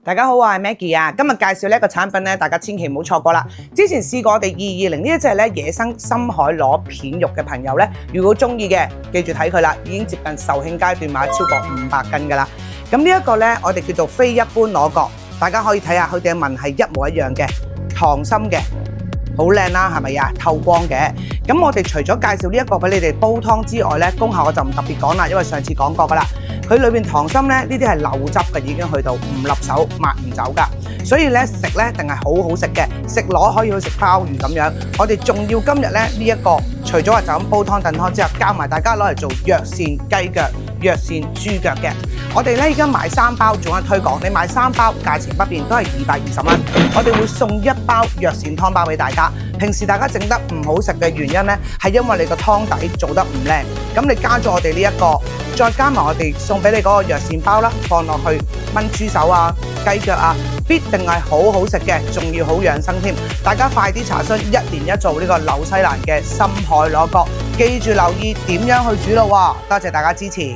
大家好，我係 Maggie 啊！今日介紹呢一個產品咧，大家千祈唔好錯過啦。之前試過我哋220呢一隻咧野生深海螺片肉嘅朋友咧，如果中意嘅，記住睇佢啦，已經接近售罄階段，買超過500斤噶啦。咁呢一個咧，我哋叫做非一般螺角，大家可以睇下佢哋嘅紋係一模一樣嘅，溏心嘅。好靚啦，係咪啊？透光嘅。咁我哋除咗介紹呢一個俾你哋煲湯之外咧，功效我就唔特別講啦，因為上次講過噶啦。佢裏邊溏心咧，呢啲係流汁嘅，已經去到唔立手抹唔走噶。所以咧食咧，定係好好食嘅。食螺可以去食鮑魚咁樣。我哋仲要今日咧呢一個，除咗話就咁煲湯燉湯之後，教埋大家攞嚟做藥膳雞腳、藥膳豬腳嘅。我哋咧而家買3包，仲有推廣，你買3包價錢不變，都係220蚊。我哋會送1包藥膳湯包俾大家。平時大家整得唔好食嘅原因咧，係因為你個湯底做得唔靚。咁你加咗我哋呢一個，再加埋我哋送俾你嗰個藥膳包啦，放落去炆豬手啊、雞腳啊，必定係好好食嘅，仲要好養生添。大家快啲查詢1年1做呢個紐西蘭嘅深海螺角，記住留意點樣去煮咯喎！多謝大家支持。